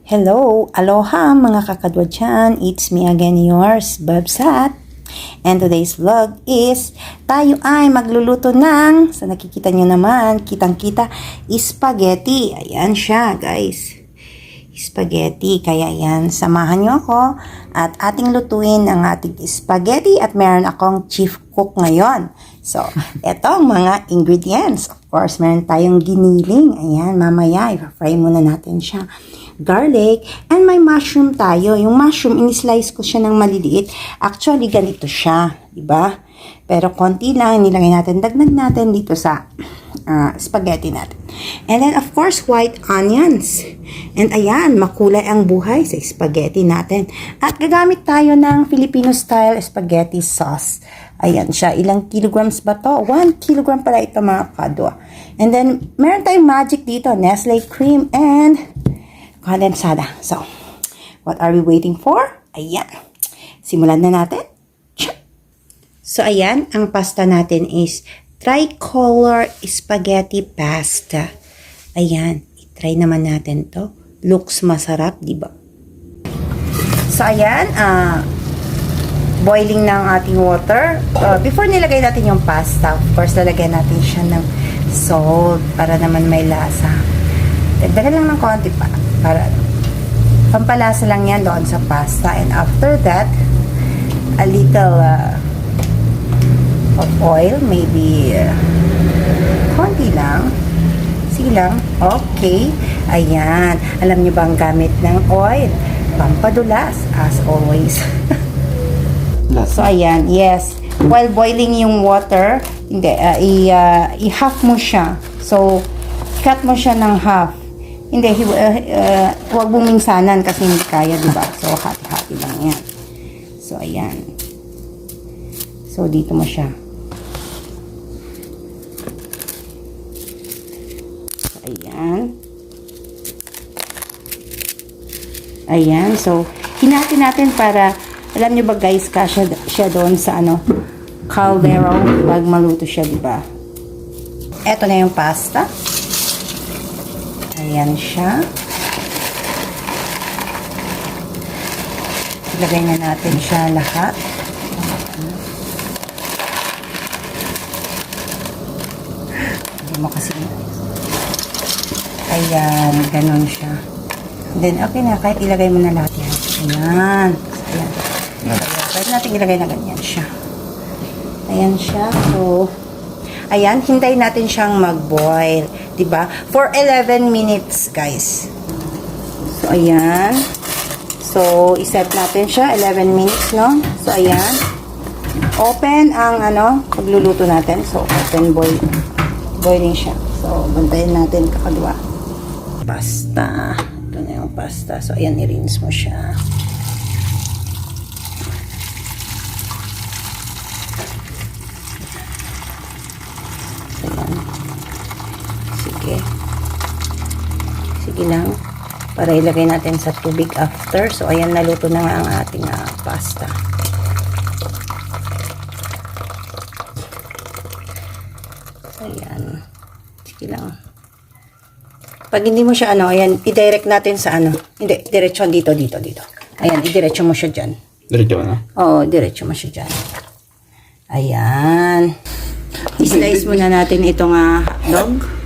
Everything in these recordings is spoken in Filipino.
Hello, aloha mga kakadwa dyan. It's me again, yours, Babsat. And today's vlog is tayo ay magluluto ng, sa nakikita nyo naman, kitang-kita, spaghetti. Ayan siya, guys. Spaghetti. Kaya yan, samahan nyo ako at ating lutuin ang ating spaghetti at meron akong chief cook ngayon. So, eto ang mga ingredients. Of course, meron tayong giniling. Ayan, mamaya, i-fry muna natin siya. Garlic, and may mushroom tayo. Yung mushroom, in-slice ko siya ng maliliit. Actually, ganito siya, diba? Pero konti lang, nilagay natin, dagdag natin dito sa spaghetti natin. And then, of course, white onions. And ayan, makulay ang buhay sa spaghetti natin. At gagamit tayo ng Filipino-style spaghetti sauce. Ayan siya. Ilang kilograms ba to? 1 kilogram pala ito mga kadwa. And then, meron tayong magic dito. Nestle cream and kondensada. So, what are we waiting for? Ayan. Simulan na natin. So, ayan. Ang pasta natin is tricolor spaghetti pasta. Ayan. I-try naman natin to. Looks masarap, diba? So, ayan. Boiling ng ating water. Before nilagay natin yung pasta, of course, lalagyan natin siya ng salt para naman may lasa. Dagdagan lang ng konti pa. Para pampalasa lang yan doon sa pasta. And after that, a little of oil. Maybe konti lang. Sige lang. Okay. Ayan. Alam niyo ba ang gamit ng oil? Pampadulas. As always. So, ayan. Yes. While boiling yung water, hindi, i-half mo siya. So, cut mo siya ng half. Hindi, huwag bumingsanan kasi hindi kaya, diba? So, hati-hati lang yan. So, ayan. So, dito mo siya. So, ayan. Ayan. So, hinati natin para, alam nyo ba guys, kasya siya doon sa caldero pag maluto siya, diba? Eto na yung pasta. Ayan siya. Ilagay na natin siya lahat. Hindi mo kasi. Ayan, ganun siya. Then, okay na. Kahit ilagay mo na lahat yan. Ayan. Ayan. Pwede natin ilagay na ganyan siya. Ayan siya. So, ayan. Hintayin natin siyang mag-boil. Diba? For 11 minutes, guys. So, ayan. So, iset natin siya. 11 minutes, no? So, ayan. Open ang, pagluluto natin. So, open boiling siya. So, bantayan natin kakadwa. Pasta. Ito na yung pasta. So, ayan, i-rinse mo siya. Sige lang. Para ilagay natin sa tubig after. So, ayan, naluto na nga ang ating pasta. Ayan. Sige lang. Pag hindi mo siya, ayan, i-direct natin sa Hindi, diretso dito. Ayan, i-diretso mo siya dyan. Diretso na? Oo, diretso mo siya dyan. Ayan. I-slice muna natin itong hotdog.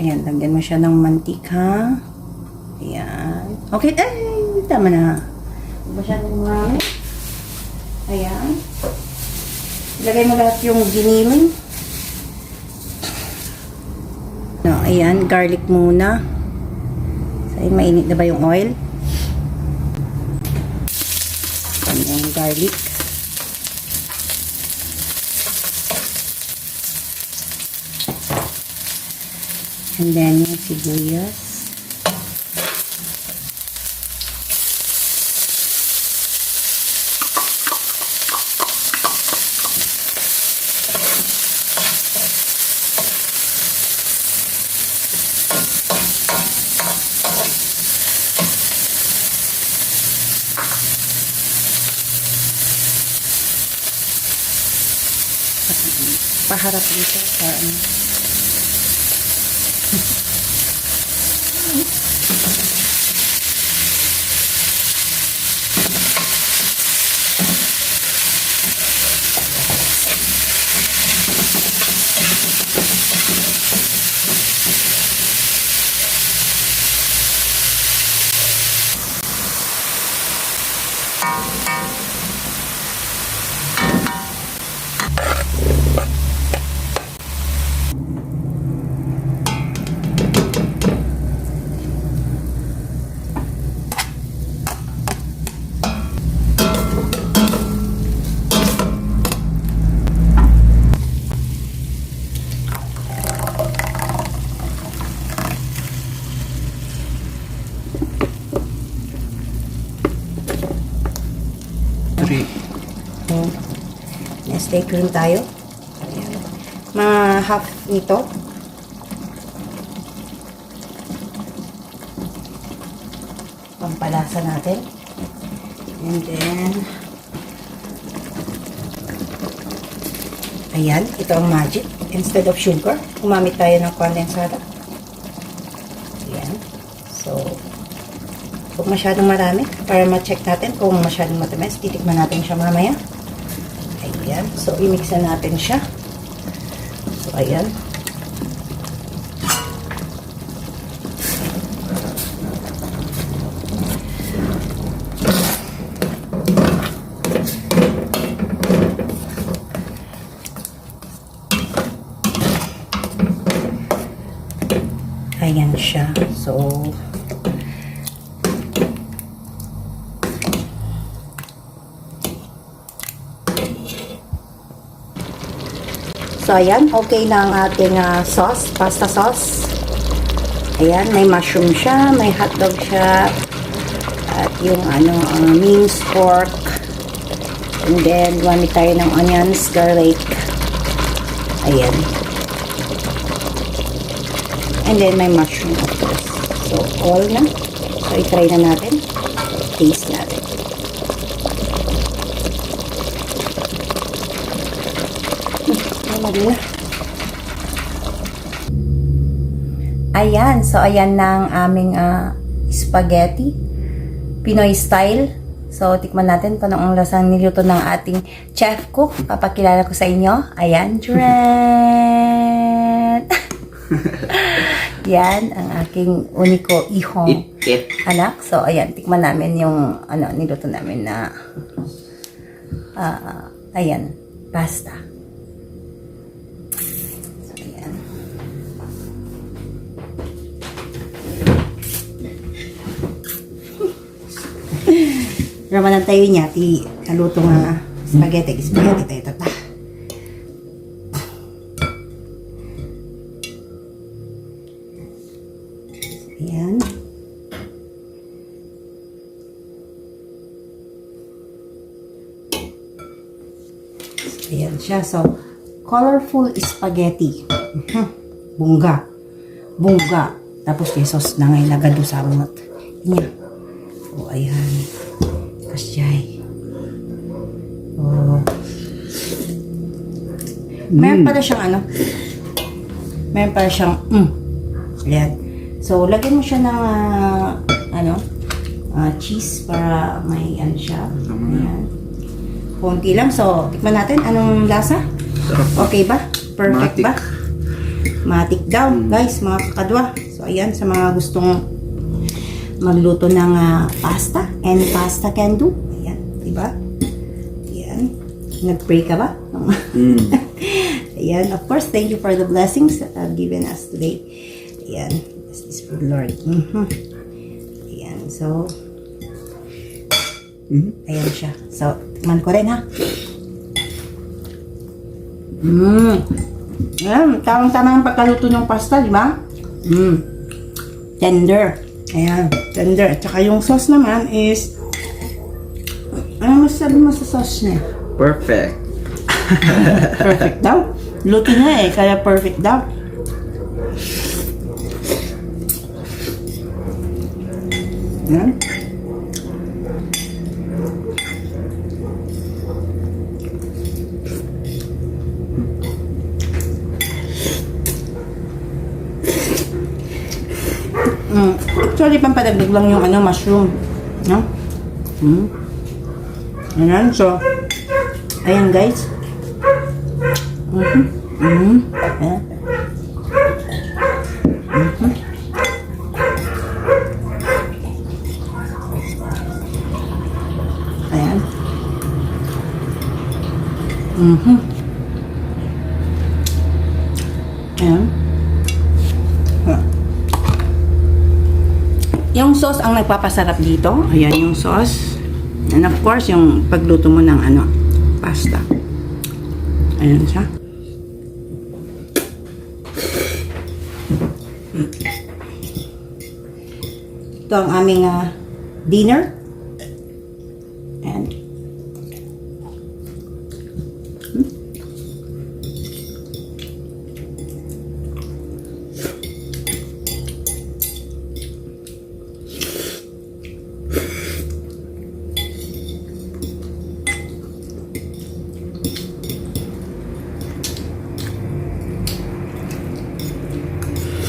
Ayan, lagyan mo siya ng mantika. Ayan. Okay, tama na. Masyadong marami. Ayan. Ilagay mo lahat yung giniling. No, ayan, garlic muna. So, mainit na ba yung oil? Ayan yung garlic. And then, yung sibuyas. Paharap dito sa Stay cream tayo. Ayan. Mga half nito. Pampalasa natin. And then, ayan, ito ang magic. Instead of sugar, gumamit tayo ng kondensada. Ayan. So, huwag masyadong marami para ma-check natin kung masyadong matamis. Titikman natin siya mamaya. Ayan. So, i-mix na natin siya. So, ayan. Ayan siya. So, ayan. Okay na ang ating sauce, pasta sauce. Ayan, may mushroom siya, may hotdog siya, at yung minced pork. And then, gamit tayo ng onions, garlic. Ayan. And then, may mushroom, of course. So, all na. So, i-try na natin. Taste natin. Ayan. So, ayan na ang aming spaghetti. Pinoy style. So, tikman natin kung anong lasang niluto ng ating chef cook. Papakilala ko sa inyo. Ayan. Dren! Yan, ang aking uniko ihong anak. So, ayan, tikman namin yung niluto namin na ayan, pasta. So, ayan. Raman ang tayo niya, naluto nga spaghetti tayo tata. Ayan. Ayan siya. So, colorful spaghetti. Bungga. Bungga. Tapos, sauce na ngayon nagado sa amot. Inya. So, ayan. Kasyay. Oh. Meron pala siyang meron pala siyang ayan. So, lagyan mo siya ng cheese para may siya. Ayan. Konti lang. So, tikman natin. Anong lasa? Okay ba? Perfect ba? Matik daw, guys, mga kakadwa. So, ayan, sa mga gustong magluto ng pasta and pasta can do. Ayan, diba? Ayan. Nag-pray ka ba? Ayan, of course, thank you for the blessings that have given us today. Ayan. This is for the Lord. Ayan, so ayan siya. So, tikman ko rin, ha? Ayan, tamang-tama yung pagkaluto ng pasta, di ba? Tender. Ayan, tender. At saka yung sauce naman is, ano masasabi mo sa sauce niya? Perfect. Perfect daw. Luto niya kaya perfect daw. Ayan. Actually, pampadagdag lang yung mushroom. No? Ayan, so, ayan guys. Ayan. Ayan. Ayan. Yung sauce ang nagpapasarap dito. Ayan yung sauce. And of course, yung pagluto mo ng pasta. Ayan siya. Ito ang aming dinner. And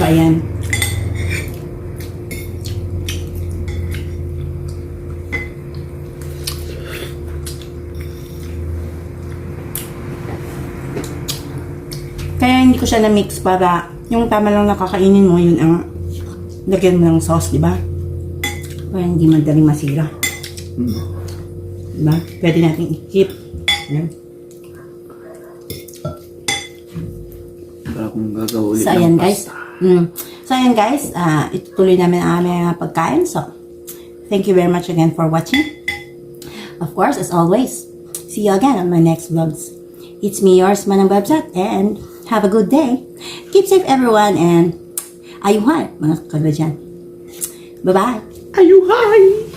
So, ayan. Kaya hindi ko siya na-mix para yung tama lang nakakainin mo, yun ang lagyan mo ng sauce, di ba? Para hindi madaling masira. Diba? Pwede natin i-keep. Ayan. Para kung gagawa ulit So, ayan ng guys. pasta. So, ayan guys. Itutuloy namin ang aming pagkain. So, thank you very much again for watching. Of course, as always, see you again on my next vlogs. It's me, yours, Manang Babsat, and have a good day. Keep safe, everyone, and ayuhan, mga kabadyan. Bye-bye. Ayuhay!